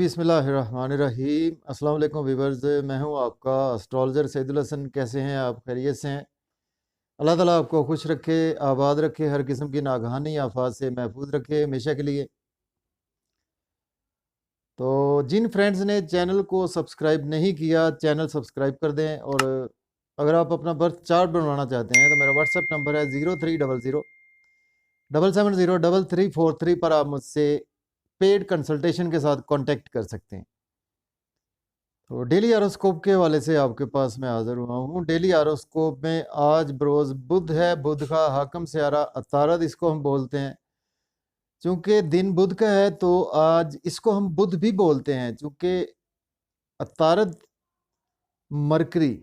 बिस्मिल्लाहिर्रहमानिर्रहीम। अस्सलाम वालेकुम व्यूअर्स, मैं हूं आपका एस्ट्रोलॉजर सैदुल हसन। कैसे हैं आप? खैरियत से हैं? अल्लाह ताला आपको खुश रखे, आबाद रखे, हर किस्म की नागहानी आफात से महफूज रखे हमेशा के लिए। तो जिन फ्रेंड्स ने चैनल को सब्सक्राइब नहीं किया, चैनल सब्सक्राइब कर दें। और अगर आप अपना बर्थ चार्ट बनवाना चाहते हैं तो मेरा व्हाट्सएप नंबर है 0300 770 3343 पर आप मुझसे पेड कंसल्टेशन के साथ कांटेक्ट कर सकते हैं। तो डेली आरोस्कोप के हवाले से आपके पास मैं हाजिर हुआ हूँ। डेली आरोस्कोप में आज बरोज़ बुध है, बुध का हाकम सियारा अतारद इसको हम बोलते हैं। चूंकि दिन बुध का है तो आज इसको हम बुध भी बोलते हैं, चूंकि अतारद मरकरी,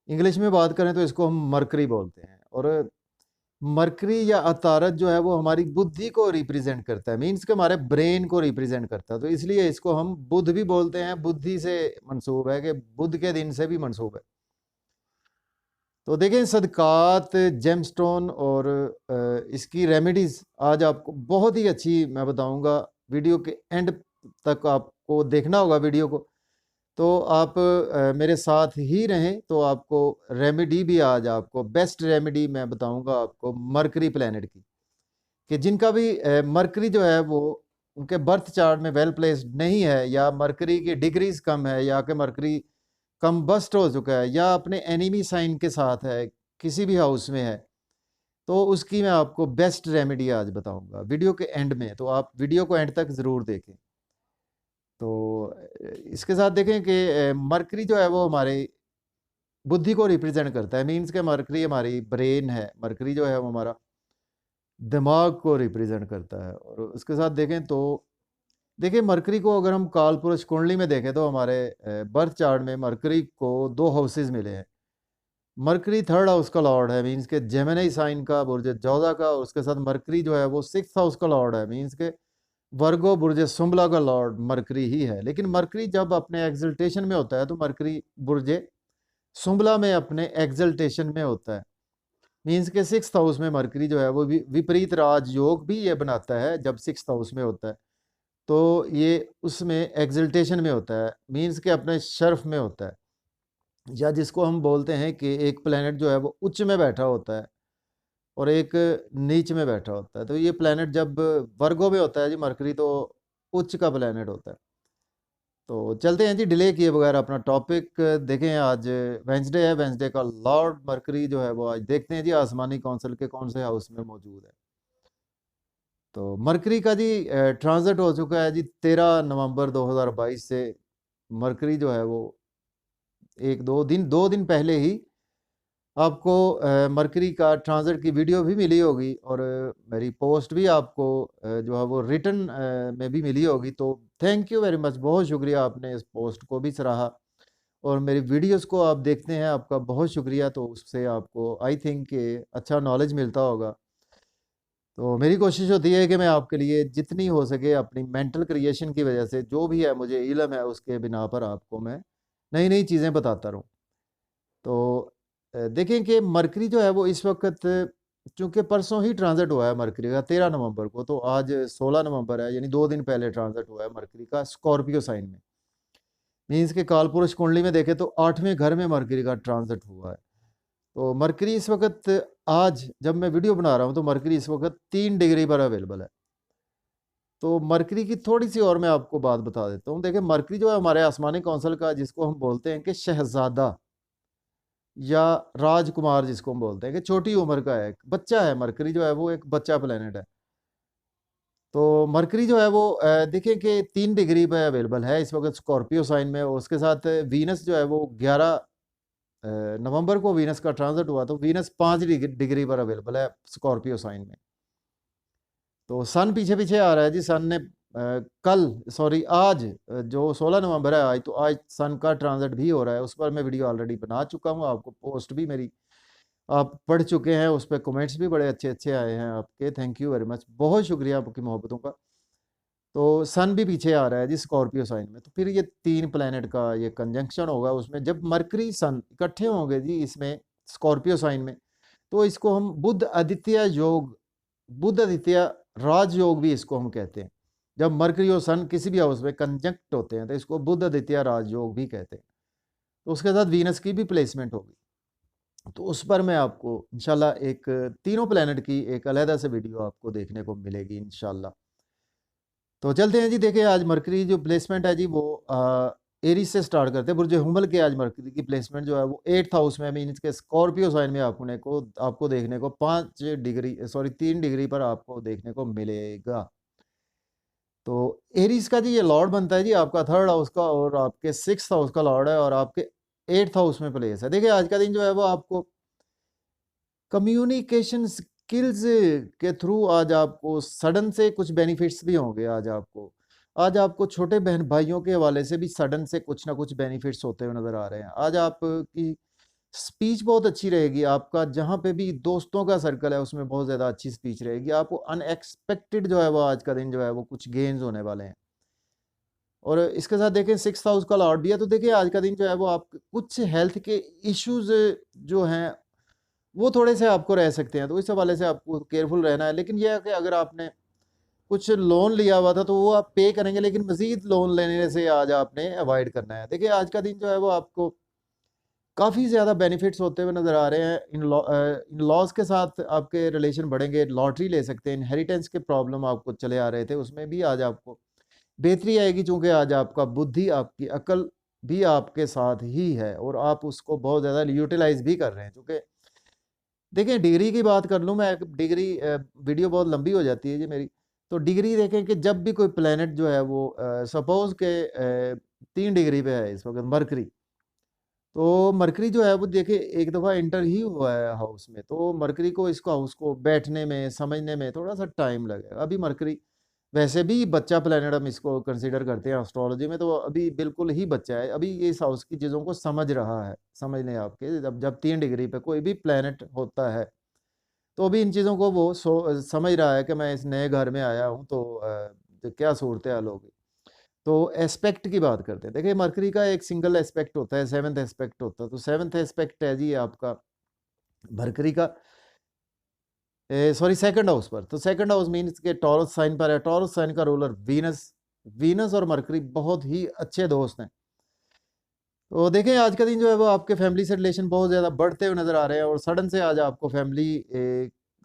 इंग्लिश में बात करें तो इसको हम मरकरी बोलते हैं। और मरकरी या अतारद जो है वो हमारी बुद्धि को रिप्रेजेंट करता है, मीन्स कि हमारे ब्रेन को रिप्रेजेंट करता है। तो इसलिए इसको हम बुध भी बोलते हैं, बुद्धि से मंसूब है कि बुध के दिन से भी मंसूब है। तो देखें, सदकात, जेमस्टोन और इसकी रेमेडीज़ आज आपको बहुत ही अच्छी मैं बताऊंगा। वीडियो के एंड तक आपको देखना होगा वीडियो को, तो आप मेरे साथ ही रहें तो आपको रेमेडी भी आज आपको बेस्ट रेमेडी मैं बताऊंगा आपको मरकरी प्लैनेट की, कि जिनका भी मरकरी जो है वो उनके बर्थ चार्ट में वेल प्लेस्ड नहीं है, या मरकरी की डिग्रीज कम है, या कि मरकरी कम्बस्ट हो चुका है, या अपने एनिमी साइन के साथ है, किसी भी हाउस में है, तो उसकी मैं आपको बेस्ट रेमेडी आज बताऊंगा वीडियो के एंड में। तो आप वीडियो को एंड तक ज़रूर देखें। तो इसके साथ देखें कि मरकरी जो है वो हमारे बुद्धि को रिप्रेजेंट करता है, मीन्स के मरकरी हमारी ब्रेन है, मरकरी जो है वो हमारा दिमाग को रिप्रेजेंट करता है। और उसके साथ देखें तो देखिए, मरकरी को अगर हम काल पुरुष कुंडली में देखें तो हमारे बर्थ चार्ट में मरकरी को 2 हाउसेज मिले हैं। मरकरी थर्ड हाउस का लॉर्ड है, मीन्स के जेमिनी साइन का, बुर्ज जोधा का। और उसके साथ मरकरी जो है वो 6th हाउस का लॉर्ड है, मीन्स के वर्गो बुर्ज सुंबला का लॉर्ड मरकरी ही है। लेकिन मरकरी जब अपने एक्सल्टेशन में होता है तो मरकरी बुर्ज सुंबला में अपने एक्सल्टेशन में होता है, मीन्स के 6th हाउस में मरकरी जो है वो विपरीत राजयोग भी ये बनाता है। जब 6th हाउस में होता है तो ये उसमें एक्सल्टेशन में होता है, मीन्स के अपने शर्फ में होता है, या जिसको हम बोलते हैं कि एक प्लैनेट जो है वो उच्च में बैठा होता है और एक नीच में बैठा होता है। तो ये प्लैनेट जब वर्गो में होता है जी मरकरी, तो उच्च का प्लैनेट होता है। तो चलते हैं जी डिले किए बगैर अपना टॉपिक देखें। आज वेंसडे है, वेंसडे का लॉर्ड मरकरी जो है वो आज देखते हैं जी आसमानी काउंसिल के कौन से हाउस में मौजूद है। तो मरकरी का जी ट्रांजिट हो चुका है जी 13 नवंबर 2022 से। मरकरी जो है वो दो दिन पहले ही आपको मरकरी का ट्रांजिट की वीडियो भी मिली होगी, और मेरी पोस्ट भी आपको जो है वो रिटन में भी मिली होगी। तो थैंक यू वेरी मच, बहुत शुक्रिया, आपने इस पोस्ट को भी सराहा और मेरी वीडियोस को आप देखते हैं, आपका बहुत शुक्रिया। तो उससे आपको आई थिंक अच्छा नॉलेज मिलता होगा। तो मेरी कोशिश होती है कि मैं आपके लिए जितनी हो सके अपनी मेंटल क्रिएशन की वजह से जो भी है मुझे इल्म है उसके बिना पर आपको मैं नई नई चीज़ें बताता रहूँ। तो देखें कि मरकरी जो है वो इस वक्त, चूँकि परसों ही ट्रांजिट हुआ है मरकरी का 13 नवंबर को, तो आज 16 नवंबर है, यानी 2 दिन पहले ट्रांजिट हुआ है मरकरी का स्कॉर्पियो साइन में। मीन्स के कालपुरुष कुंडली में देखें तो 8वें घर में मरकरी का ट्रांजिट हुआ है। तो मरकरी इस वक्त, आज जब मैं वीडियो बना रहा हूँ तो मरकरी इस वक्त 3 डिग्री पर अवेलेबल है। तो मरकरी की थोड़ी सी और मैं आपको बात बता देता हूँ। देखिए, मरकरी जो है हमारे आसमानी काउंसिल का, जिसको हम बोलते हैं कि शहजादा या राजकुमार, जिसको हम बोलते हैं कि छोटी उम्र का है, एक बच्चा है। मरकरी जो है वो एक बच्चा प्लेनेट है। तो मरकरी जो है वो देखिए कि 3 डिग्री पे अवेलेबल है इस वक्त स्कॉर्पियो साइन में। और उसके साथ वीनस जो है वो 11 नवंबर को वीनस का ट्रांजिट हुआ, तो वीनस 5 डिग्री पर अवेलेबल है स्कॉर्पियो साइन में। तो सन पीछे पीछे आ रहा है जी। सन ने आज जो 16 नवंबर है, आज तो आज सन का ट्रांजिट भी हो रहा है। उस पर मैं वीडियो ऑलरेडी बना चुका हूँ, आपको पोस्ट भी मेरी आप पढ़ चुके हैं, उस पर कमेंट्स भी बड़े अच्छे अच्छे आए हैं आपके। थैंक यू वेरी मच, बहुत शुक्रिया आपकी मोहब्बतों का। तो सन भी पीछे आ रहा है जी स्कॉर्पियो साइन में। तो फिर ये 3 प्लैनेट का ये कंजंक्शन होगा, उसमें जब मरकरी सन इकट्ठे होंगे जी इसमें स्कॉर्पियो साइन में, तो इसको हम बुध आदित्य योग, बुध आदित्य राजयोग भी इसको हम कहते हैं। जब मरकरी और सन किसी भी हाउस में कंजंक्ट होते हैं तो इसको बुध आदित्य राजयोग भी कहते हैं। तो उसके साथ वीनस की भी प्लेसमेंट होगी, तो उस पर मैं आपको इंशाल्लाह एक तीनों प्लैनेट की एक अलहदा से वीडियो आपको देखने को मिलेगी इंशाल्लाह। तो चलते हैं जी, देखिए आज मरकरी जो प्लेसमेंट है जी वो एरीज से स्टार्ट करते हैं। बुर्ज हुमल के आज मरकरी की प्लेसमेंट जो है वो 8th हाउस में, मीन के स्कॉर्पियो साइन में आपको देखने को 3 डिग्री पर आपको देखने को मिलेगा। तो एरीज का जी ये लॉर्ड बनता है जी आपका 3rd हाउस का, और आपके 6th हाउस का लॉर्ड है, और आपके 8th हाउस में प्लेस है। देखिए आज का दिन जो है वो आपको कम्युनिकेशन स्किल्स के थ्रू आज आपको सडन से कुछ बेनिफिट्स भी होंगे। आज आपको छोटे बहन भाइयों के हवाले से भी सडन से कुछ ना कुछ बेनिफिट्स होते हुए नजर आ रहे हैं। आज आपकी स्पीच बहुत अच्छी रहेगी, आपका जहाँ पे भी दोस्तों का सर्कल है उसमें बहुत ज़्यादा अच्छी स्पीच रहेगी। आपको अनएक्सपेक्टेड जो है वो आज का दिन जो है वो कुछ गेन्स होने वाले हैं। और इसके साथ देखें 6th हाउस का लॉर्ड भी है, तो देखिए आज का दिन जो है वो आप कुछ हेल्थ के इश्यूज जो हैं वो थोड़े से आपको रह सकते हैं, तो इस हवाले से आपको केयरफुल रहना है। लेकिन यह है कि अगर आपने कुछ लोन लिया हुआ था तो वो आप पे करेंगे, लेकिन मजीद लोन लेने से आज आपने अवॉइड करना है। देखिए आज का दिन जो है वो आपको काफ़ी ज़्यादा बेनिफिट्स होते हुए नज़र आ रहे हैं। इन लॉज के साथ आपके रिलेशन बढ़ेंगे, लॉटरी ले सकते हैं, इनहेरिटेंस के प्रॉब्लम आपको चले आ रहे थे उसमें भी आज आपको बेहतरी आएगी, चूँकि आज आपका बुद्धि, आपकी अकल भी आपके साथ ही है और आप उसको बहुत ज़्यादा यूटिलाइज़ भी कर रहे हैं। चूँकि देखिए डिग्री की बात कर लूँ मैं, डिग्री वीडियो बहुत लंबी हो जाती है जी मेरी। तो डिग्री देखें कि जब भी कोई प्लैनेट जो है वो सपोज़ के 3 डिग्री पे है इस वक़्त मरकरी, तो मरकरी जो है वो देखिए एक दफ़ा एंटर ही हुआ है हाउस में, तो मरकरी को इसको हाउस को बैठने में, समझने में थोड़ा-सा टाइम लगेगा। अभी मरकरी वैसे भी बच्चा प्लैनेट हम इसको कंसीडर करते हैं एस्ट्रोलॉजी में, तो अभी बिल्कुल ही बच्चा है। अभी ये इस हाउस की चीज़ों को समझ रहा है। समझ लें आपके जब जब 3 डिग्री पे कोई भी प्लैनेट होता है, तो अभी इन चीज़ों को वो समझ रहा है कि मैं इस नए घर में आया हूँ, तो क्या सूरत-हाल होगी। तो एस्पेक्ट की बात करते हैं। देखिए मरकरी का एक सिंगल एस्पेक्ट होता है, 7th एस्पेक्ट होता है। तो 7th एस्पेक्ट है जी आपका मरकरी का सॉरी 2nd हाउस पर। तो 2nd हाउस मीन्स के टॉरस साइन पर है। टॉरस साइन का रूलर वीनस, वीनस और मरकरी बहुत ही अच्छे दोस्त हैं। तो देखें आज का दिन जो है वो आपके फैमिली से रिलेशन बहुत ज़्यादा बढ़ते हुए नज़र आ रहे हैं, और सडन से आज आपको फैमिली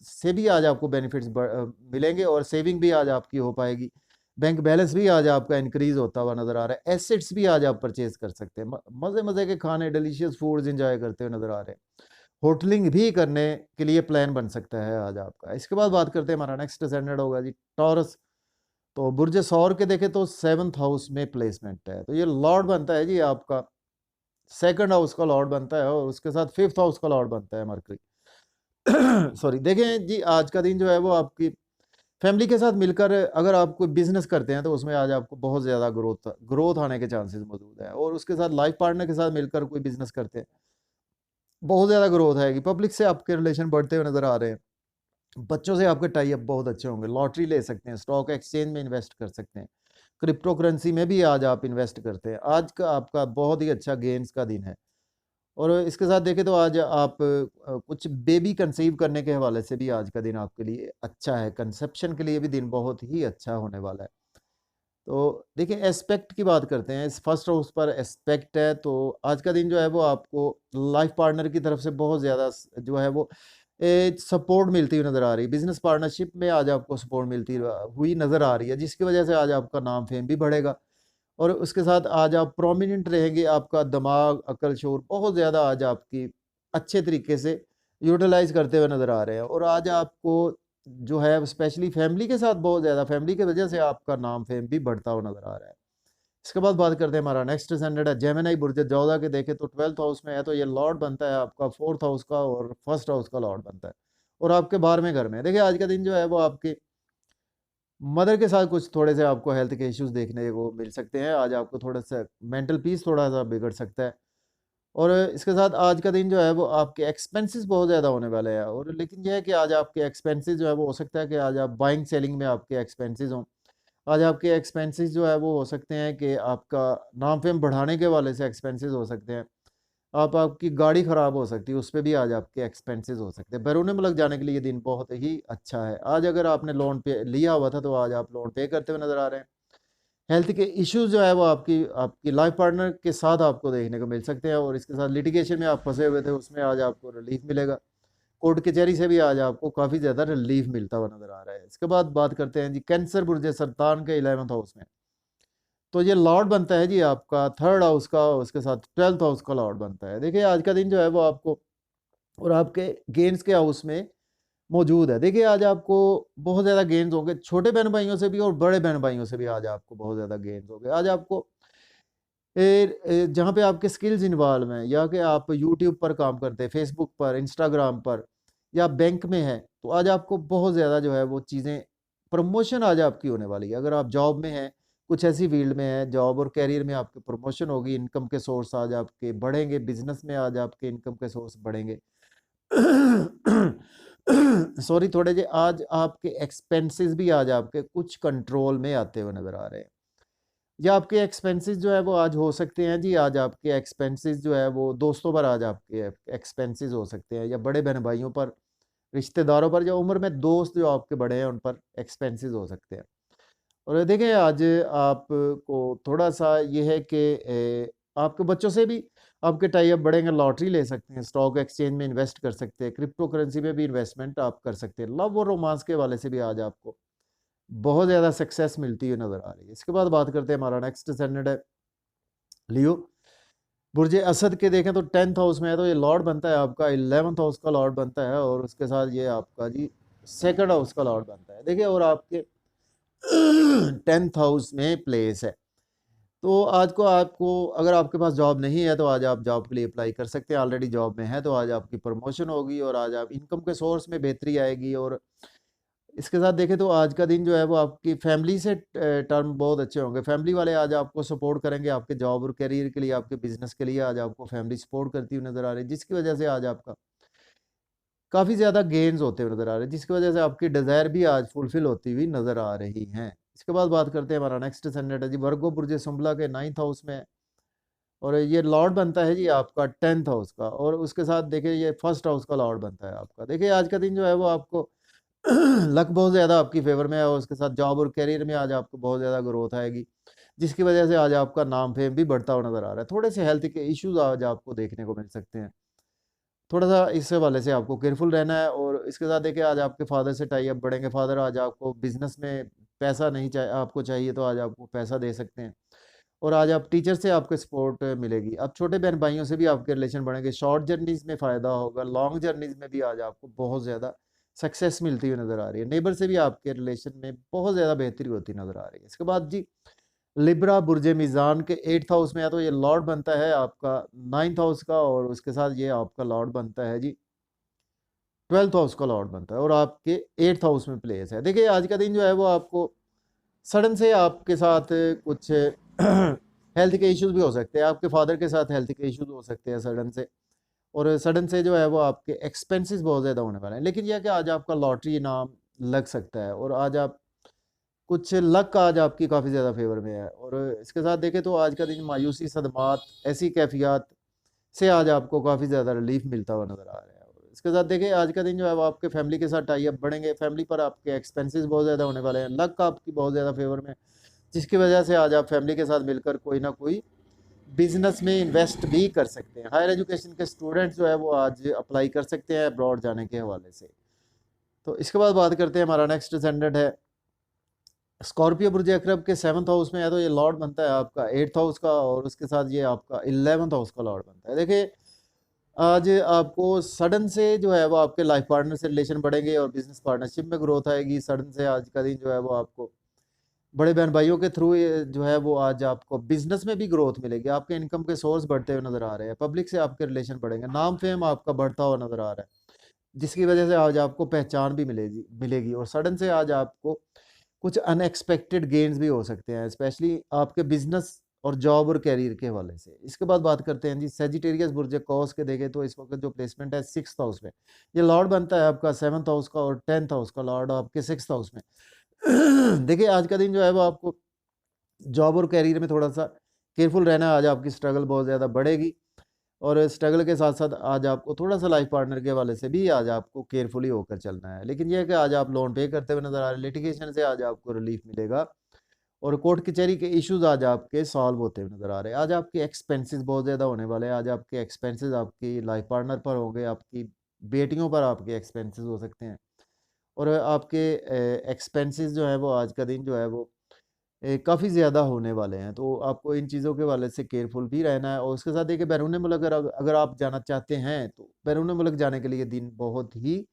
से भी आज आपको बेनिफिट्स मिलेंगे, और सेविंग भी आज आपकी हो पाएगी। बैंक बैलेंस भी आज आपका इंक्रीज होता हुआ नज़र आ रहा है। एसेट्स भी आज आप परचेज कर सकते हैं। मज़े मज़े के खाने, डिलीशियस फूड्स इंजॉय करते हुए नज़र आ रहे हैं। होटलिंग भी करने के लिए प्लान बन सकता है आज आपका। इसके बाद बात करते हैं, हमारा नेक्स्ट स्टैंडर्ड होगा जी टॉरस। तो बुर्ज सौर के देखें तो 7th हाउस में प्लेसमेंट है, तो ये लॉर्ड बनता है जी आपका 2nd हाउस का लॉर्ड बनता है, और उसके साथ 5th हाउस का लॉर्ड बनता है मरकरी। सॉरी, देखें जी आज का दिन जो है वो आपकी फैमिली के साथ मिलकर अगर आप कोई बिजनेस करते हैं तो उसमें आज आपको बहुत ज़्यादा ग्रोथ ग्रोथ आने के चांसेस मौजूद है, और उसके साथ लाइफ पार्टनर के साथ मिलकर कोई बिजनेस करते हैं, बहुत ज़्यादा ग्रोथ आएगी। पब्लिक से आपके रिलेशन बढ़ते हुए नज़र आ रहे हैं। बच्चों से आपके टाई अप बहुत अच्छे होंगे। लॉटरी ले सकते हैं, स्टॉक एक्सचेंज में इन्वेस्ट कर सकते हैं, क्रिप्टो करेंसी में भी आज आप इन्वेस्ट करते हैं। आज का आपका बहुत ही अच्छा गेन्स का दिन है। और इसके साथ देखें तो आज आप कुछ बेबी कंसीव करने के हवाले से भी आज का दिन आपके लिए अच्छा है। कंसेप्शन के लिए भी दिन बहुत ही अच्छा होने वाला है। तो देखिए एस्पेक्ट की बात करते हैं। इस फर्स्ट हाउस पर एस्पेक्ट है, तो आज का दिन जो है वो आपको लाइफ पार्टनर की तरफ से बहुत ज़्यादा जो है वो सपोर्ट मिलती हुई नज़र आ रही है। बिजनेस पार्टनरशिप में आज आपको सपोर्ट मिलती हुई नज़र आ रही है, जिसकी वजह से आज आपका नाम फेम भी बढ़ेगा, और उसके साथ आज आप प्रोमिनेंट रहेंगे। आपका दिमाग, अकल, शौर बहुत ज़्यादा आज आपकी अच्छे तरीके से यूटिलाइज़ करते हुए नज़र आ रहे हैं, और आज आपको जो है स्पेशली फैमिली के साथ बहुत ज़्यादा, फैमिली की वजह से आपका नाम फेम भी बढ़ता हुआ नज़र आ रहा है। इसके बाद बात करते हैं, हमारा नेक्स्ट स्टैंडर्ड है जेमिनी बुर्ज जोधा के देखें तो 12th हाउस में है, तो ये लॉर्ड बनता है आपका 4th हाउस का, और 1st हाउस का लॉर्ड बनता है, और आपके 12वें घर में। देखिए आज का दिन जो है वो आपकी मदर के साथ कुछ थोड़े से आपको हेल्थ के इश्यूज देखने को मिल सकते हैं। आज आपको थोड़ा सा मेंटल पीस थोड़ा सा बिगड़ सकता है, और इसके साथ आज का दिन जो है वो आपके एक्सपेंसेस बहुत ज़्यादा होने वाले हैं। और लेकिन यह है कि आज आपके एक्सपेंसेस जो है वो हो सकता है कि आज आप बाइंग सेलिंग में आपके एक्सपेंसेस हों। आज आपके एक्सपेंसेस जो है वो हो सकते हैं कि आपका नाम फेम बढ़ाने के वाले से एक्सपेंसेस हो सकते हैं। आपकी गाड़ी ख़राब हो सकती है, उस पे भी आज आपके एक्सपेंसेस हो सकते हैं। बैरून मुल्क जाने के लिए ये दिन बहुत ही अच्छा है। आज अगर आपने लोन पे लिया हुआ था तो आज आप लोन पे करते हुए नज़र आ रहे हैं। हेल्थ के इश्यूज जो है वो आपकी लाइफ पार्टनर के साथ आपको देखने को मिल सकते हैं, और इसके साथ लिटिगेशन में आप फंसे हुए थे, उसमें आज आपको रिलीफ मिलेगा। कोर्ट कचहरी से भी आज आपको काफ़ी ज़्यादा रिलीफ मिलता हुआ नज़र आ रहा है। इसके बाद बात करते हैं जी कैंसर बुर्ज सरतान के 11th हाउस में। तो ये लॉर्ड बनता है जी आपका 3rd हाउस का, उसके साथ 12th हाउस का लॉर्ड बनता है। देखिए आज का दिन जो है वो आपको और आपके गेन्स के हाउस में मौजूद है। देखिए आज आपको बहुत ज़्यादा गेन्स होंगे, छोटे बहन भाइयों से भी और बड़े बहन भाइयों से भी आज आपको बहुत ज़्यादा गेन्स होंगे। आज आपको जहाँ पे आपके स्किल्स इन्वॉल्व हैं, या कि आप यूट्यूब पर काम करते हैं, फेसबुक पर, इंस्टाग्राम पर, या बैंक में हैं, तो आज आपको बहुत ज़्यादा जो है वो चीज़ें, प्रमोशन आज आपकी होने वाली है। अगर आप जॉब में हैं, कुछ ऐसी फील्ड में हैं, जॉब और करियर में आपकी प्रमोशन होगी, इनकम के सोर्स आज आपके बढ़ेंगे, बिजनेस में आज आपके इनकम के सोर्स बढ़ेंगे। सॉरी, थोड़े जे आज आपके एक्सपेंसेस भी आज आपके कुछ कंट्रोल में आते हुए नज़र आ रहे हैं, या आपके एक्सपेंसेस जो है वो आज हो सकते हैं जी, आज आपके एक्सपेंसेस जो है वो दोस्तों पर आज आपके एक्सपेंसेस हो सकते हैं, या बड़े बहन भाइयों पर, रिश्तेदारों पर, या उम्र में दोस्त जो आपके बड़े हैं उन पर एक्सपेंसेस हो सकते हैं। और देखिए आज आपको थोड़ा सा ये है कि आपके बच्चों से भी आपके टाई अप बढ़ेंगे, लॉटरी ले सकते हैं, स्टॉक एक्सचेंज में इन्वेस्ट कर सकते हैं, क्रिप्टो करेंसी में भी इन्वेस्टमेंट आप कर सकते हैं, लव और रोमांस के वाले से भी आज आपको बहुत ज़्यादा सक्सेस मिलती हुई नज़र आ रही है। इसके बाद बात करते हैं, हमारा नेक्स्ट स्टैंडर्ड है लियो बुर्ज असद के। देखें तो 10th हाउस में है, तो ये लॉर्ड बनता है आपका 11th हाउस का लॉर्ड बनता है, और उसके साथ ये आपका जी 2nd हाउस का लॉर्ड बनता है। देखिए और आपके 10th हाउस में प्लेस है, तो आज को आपको, अगर आपके पास जॉब नहीं है तो आज आप जॉब के लिए अप्लाई कर सकते हैं। ऑलरेडी जॉब में है तो आज आपकी प्रमोशन होगी, और आज आप इनकम के सोर्स में बेहतरी आएगी। और इसके साथ देखें तो आज का दिन जो है वो आपकी फैमिली से टर्म बहुत अच्छे होंगे। फैमिली वाले आज आपको सपोर्ट करेंगे, आपके जॉब और करियर के लिए, आपके बिजनेस के लिए आज आपको फैमिली सपोर्ट करती हुई नज़र आ रही है, जिसकी वजह से आज आपका काफ़ी ज़्यादा गेन्स होते हुए नज़र आ रहे हैं, जिसकी वजह से आपकी डिज़ायर भी आज फुलफिल होती हुई नज़र आ रही हैं। इसके बाद बात करते हैं, हमारा नेक्स्ट सन्नेट है जी वर्गो बुर्ज सुंबला के 9th हाउस में, और ये लॉर्ड बनता है जी आपका 10th हाउस का, और उसके साथ देखिए ये 1st हाउस का लॉर्ड बनता है आपका। देखिए आज का दिन जो है वो आपको लक बहुत ज़्यादा आपकी फेवर में है, और उसके साथ जॉब और करियर में आज आपको बहुत ज़्यादा ग्रोथ आएगी, जिसकी वजह से आज आपका नाम फेम भी बढ़ता हुआ नज़र आ रहा है। थोड़े से हेल्थ के इश्यूज आज आपको देखने को मिल सकते हैं, थोड़ा सा इस वाले से आपको केयरफुल रहना है। और इसके साथ देखिए आज आपके फादर से टाई अप बढ़ेंगे, फादर आज आपको बिजनेस में पैसा नहीं चाहिए, आपको चाहिए तो आज आपको पैसा दे सकते हैं, और आज आप टीचर से आपको सपोर्ट मिलेगी। अब छोटे बहन भाइयों से भी आपके रिलेशन बढ़ेंगे, शॉर्ट जर्नीज में फ़ायदा होगा, लॉन्ग जर्नीज में भी आज आपको बहुत ज़्यादा सक्सेस मिलती हुई नज़र आ रही है। नेबर से भी आपके रिलेशन में बहुत ज़्यादा बेहतरी होती नज़र आ रही है। इसके बाद जी लिब्रा बुर्ज मीज़ान के 8th हाउस में है, तो ये लॉर्ड बनता है आपका 9th हाउस का, और उसके साथ ये आपका लॉर्ड बनता है जी 12th हाउस का लॉर्ड बनता है, और आपके 8th हाउस में प्लेस है। देखिए आज का दिन जो है वो आपको सडन से आपके साथ कुछ हेल्थ के इश्यूज भी हो सकते हैं, आपके फादर के साथ हेल्थ के इश्यूज हो सकते हैं सडन से, और सडन से जो है वो आपके एक्सपेंसेस बहुत ज़्यादा होने वाले हैं। लेकिन यह कि आज आपका लॉटरी इनाम लग सकता है, और आज आप कुछ लक आज आपकी काफ़ी ज़्यादा फेवर में है। और इसके साथ देखें तो आज का दिन मायूसी, सदमात, ऐसी कैफियत से आज आपको काफ़ी ज़्यादा रिलीफ मिलता हुआ नज़र आ रहा है। और इसके साथ देखिए आज का दिन जो है वो आपके फैमिली के साथ टाई अप बढ़ेंगे, फैमिली पर आपके एक्सपेंसेस बहुत ज़्यादा होने वाले हैं, लक आपकी बहुत ज़्यादा फेवर में, जिसकी वजह से आज आप फैमिली के साथ मिलकर कोई ना कोई बिजनेस में इन्वेस्ट भी कर सकते हैं। हायर एजुकेशन के स्टूडेंट्स जो है वो आज अप्लाई कर सकते हैं अब्रॉड जाने के हवाले से। तो इसके बाद बात करते हैं, हमारा नेक्स्ट स्टैंडर्ड है स्कॉर्पियो बुर्ज अकरब के 7th हाउस में है, तो ये लॉर्ड बनता है आपका 8th हाउस का, और उसके साथ ये आपका 11th हाउस का लॉर्ड बनता है। देखिए आज आपको सडन से जो है वो आपके लाइफ पार्टनर से रिलेशन बढ़ेंगे, और बिजनेस पार्टनरशिप में ग्रोथ आएगी। सडन से आज का दिन जो है वो आपको बड़े बहन भाइयों के थ्रू जो है वो आज आपको बिजनेस में भी ग्रोथ मिलेगी, आपके इनकम के सोर्स बढ़ते हुए नजर आ रहे हैं, पब्लिक से आपके रिलेशन बढ़ेंगे, नाम फेम आपका बढ़ता हुआ नजर आ रहा है, जिसकी वजह से आज आपको पहचान भी मिलेगी मिलेगी और सडन से आज आपको कुछ अनएक्सपेक्टेड गेन्स भी हो सकते हैं, स्पेशली आपके बिजनेस और जॉब और कैरियर के हवाले से। इसके बाद बात करते हैं जी सेजिटेरियस बुर्ज कॉस के। देखें तो इस वक्त जो प्लेसमेंट है 6th हाउस में, ये लॉर्ड बनता है आपका 7th हाउस का, और 10th हाउस का लॉर्ड आपके 6th हाउस में। देखिए आज का दिन जो है वो आपको जॉब और कैरियर में थोड़ा सा केयरफुल रहना है, आज आपकी स्ट्रगल बहुत ज़्यादा बढ़ेगी, और स्ट्रगल के साथ साथ आज आपको थोड़ा सा लाइफ पार्टनर के हवाले से भी आज आपको केयरफुली होकर चलना है। लेकिन यह है कि आज आप लोन पे करते हुए नजर आ रहे हैं, लिटिगेशन से आज आपको रिलीफ मिलेगा और कोर्ट कचहरी के इश्यूज आज आपके सॉल्व होते हुए नजर आ रहे हैं। आज आपके एक्सपेंसेस बहुत ज़्यादा होने वाले हैं। आज आपके एक्सपेंसेस आपकी लाइफ पार्टनर पर होंगे, आपकी बेटियों पर आपके एक्सपेंसेस हो सकते हैं और आपके एक्सपेंसेस जो है वो आज का दिन जो है वो काफ़ी ज़्यादा होने वाले हैं। तो आपको इन चीज़ों के हवाले से केयरफुल भी रहना है और उसके साथ देखिए बैरून मुल्क अगर आप जाना चाहते हैं तो बैरून मुल्क जाने के लिए दिन बहुत ही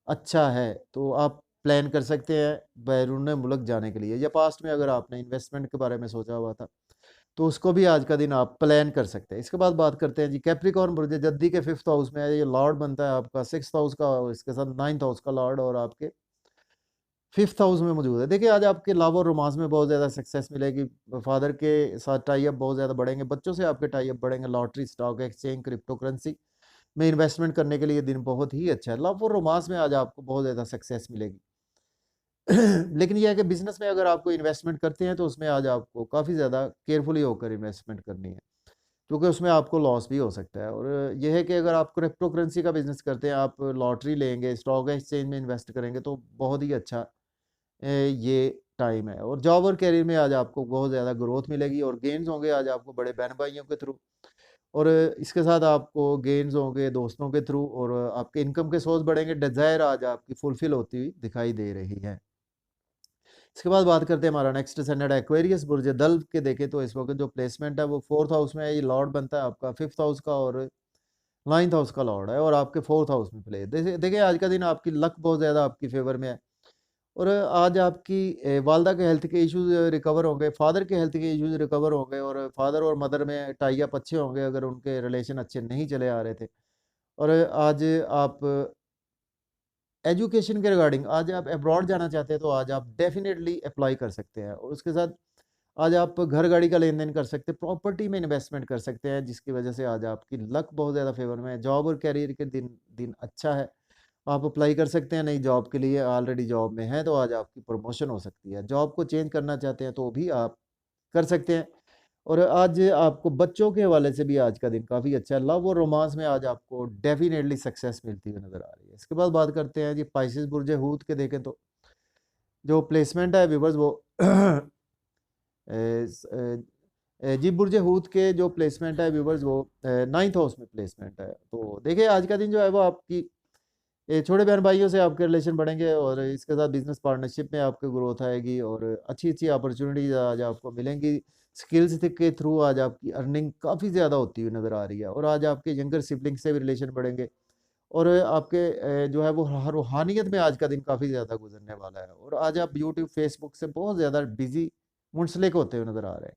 अच्छा है। तो आप प्लान कर सकते हैं बैरून मुल्क जाने के लिए, या पास्ट में अगर आपने इन्वेस्टमेंट के बारे में सोचा हुआ था तो उसको भी आज का दिन आप प्लान कर सकते हैं। इसके बाद बात करते हैं जी कैप्रिकॉर्न बुर्ज जद्दी के 5th हाउस में है, ये लॉर्ड बनता है आपका 6th हाउस का और इसके साथ 9th हाउस का लॉर्ड और आपके 5th हाउस में मौजूद है। देखिए आज आपके लव और रोमांस में बहुत ज़्यादा सक्सेस मिलेगी, फादर के साथ टाई अप बहुत ज़्यादा बढ़ेंगे, बच्चों से आपके टाई अप बढ़ेंगे, lottery, stock exchange, crypto currency में इन्वेस्टमेंट करने के लिए दिन बहुत ही अच्छा है। लव और रोमांस में आज आपको बहुत ज़्यादा सक्सेस मिलेगी। लेकिन यह है कि बिजनेस में अगर आपको इन्वेस्टमेंट करते हैं तो उसमें आज आपको काफ़ी ज़्यादा केयरफुली होकर इन्वेस्टमेंट करनी है, क्योंकि उसमें आपको लॉस भी हो सकता है। और यह है कि अगर आप क्रिप्टो करेंसी का बिजनेस करते हैं, आप लॉटरी लेंगे, स्टॉक एक्सचेंज में इन्वेस्ट करेंगे तो बहुत ही अच्छा ये टाइम है। और जॉब और करियर में आज आपको बहुत ज़्यादा ग्रोथ मिलेगी और गेन्स होंगे आज आपको बड़े बहन भाइयों के थ्रू, और इसके साथ आपको गेन्स होंगे दोस्तों के थ्रू और आपके इनकम के सोर्स बढ़ेंगे। डिज़ायर आज आपकी फुलफिल होती हुई दिखाई दे रही है। इसके बाद बात करते हैं हमारा नेक्स्ट स्टैंडर्ड एक्वेरियस बुर्ज दल्व के देखें तो इस वक्त जो प्लेसमेंट है वो 4th हाउस में है। ये लॉर्ड बनता है आपका 5th हाउस का और 9th हाउस का लॉर्ड है और आपके 4th हाउस में प्ले। देखिए आज का दिन आपकी लक बहुत ज़्यादा आपकी फेवर में है और आज आपकी वालदा के हेल्थ के इश्यूज रिकवर होंगे, फादर के हेल्थ के इश्यूज रिकवर होंगे और फादर और मदर में टाई अप अच्छे होंगे अगर उनके रिलेशन अच्छे नहीं चले आ रहे थे। और आज आप एजुकेशन के रिगार्डिंग आज आप अब्रॉड जाना चाहते हैं तो आज आप डेफिनेटली अप्लाई कर सकते हैं और उसके साथ आज आप घर गाड़ी का लेन देन कर सकते हैं, प्रॉपर्टी में इन्वेस्टमेंट कर सकते हैं, जिसकी वजह से आज आपकी लक बहुत ज़्यादा फेवर में है। जॉब और कैरियर के दिन दिन अच्छा है, आप अप्लाई कर सकते हैं नई जॉब के लिए। ऑलरेडी जॉब में है तो आज आपकी प्रमोशन हो सकती है। जॉब को चेंज करना चाहते हैं तो भी आप कर सकते हैं और आज आपको बच्चों के हवाले से भी आज का दिन काफ़ी अच्छा है। लव और रोमांस में आज आपको डेफिनेटली सक्सेस मिलती हुई नज़र आ रही है। इसके बाद बात करते हैं जी पाइसेस बुर्ज हूत के देखें तो जो प्लेसमेंट है व्यूवर्स वो जी बुर्ज हूत के जो प्लेसमेंट है व्यूवर्स वो 9th हाउस में प्लेसमेंट है। तो देखिए आज का दिन जो है वो आपकी छोटे बहन भाइयों से आपके रिलेशन बढ़ेंगे और इसके साथ बिजनेस पार्टनरशिप में आपकी ग्रोथ आएगी और अच्छी अच्छी अपॉर्चुनिटीज आज आपको मिलेंगी। स्किल्स के थ्रू आज आपकी अर्निंग काफ़ी ज़्यादा होती हुई नज़र आ रही है और आज आपके यंगर सिबलिंग से भी रिलेशन बढ़ेंगे और आपके जो है वो रूहानियत में आज का दिन काफ़ी ज़्यादा गुजरने वाला है और आज आप यूट्यूब फेसबुक से बहुत ज़्यादा बिजी मुंसलिक होते हुए नज़र आ रहे हैं।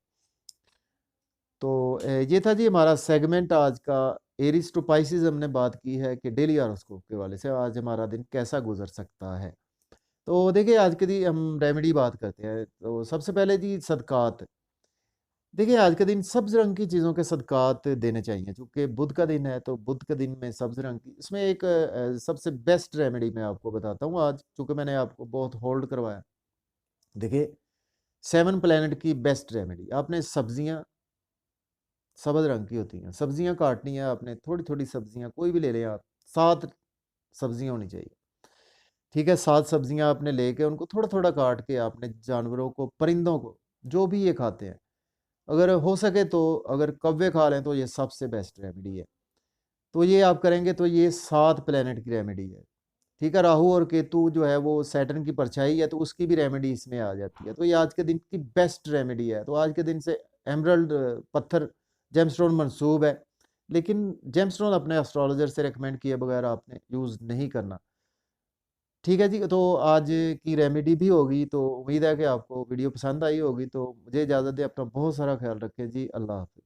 तो ये था जी हमारा सेगमेंट आज का। एरीज टू पाइसेस हमने बात की है कि डेली हॉरोस्कोप के वाले से आज हमारा दिन कैसा गुजर सकता है। तो देखिए आज के दिन हम रेमेडी बात करते हैं। तो सबसे पहले जी सदकात। देखिए आज के दिन सब्ज रंग की चीज़ों के सदकात देने चाहिए, क्योंकि बुध का दिन है तो बुध के दिन में सब्ज रंग की इसमें एक सबसे बेस्ट रेमेडी मैं आपको बताता हूँ आज, चूँकि मैंने आपको बहुत होल्ड करवाया। देखिए 7 प्लैनेट की बेस्ट रेमेडी, आपने सब्जियाँ सब्ज रंग की होती हैं, सब्जियां काटनी है आपने, थोड़ी थोड़ी सब्जियां कोई भी ले लें आप, 7 सब्जियां होनी चाहिए। ठीक है, 7 सब्जियां आपने लेके उनको थोड़ा थोड़ा काट के आपने जानवरों को, परिंदों को, जो भी ये खाते हैं, अगर हो सके तो अगर कौवे खा लें तो ये सबसे बेस्ट रेमेडी है। तो ये आप करेंगे तो ये 7 प्लेनेट की रेमेडी है। ठीक है, राहु और केतु जो है वो सैटर्न की परछाई है तो उसकी भी रेमेडी इसमें आ जाती है। तो ये आज के दिन की बेस्ट रेमेडी है। तो आज के दिन से एमरल्ड पत्थर जेमस्टोन मंसूब है, लेकिन जेमस्टोन अपने एस्ट्रोलॉजर से रिकमेंड किए बगैर आपने यूज़ नहीं करना। ठीक है जी, तो आज की रेमेडी भी होगी, तो उम्मीद है कि आपको वीडियो पसंद आई होगी। तो मुझे इजाज़त दें, अपना बहुत सारा ख्याल रखें जी। अल्लाह हाफ़िज़।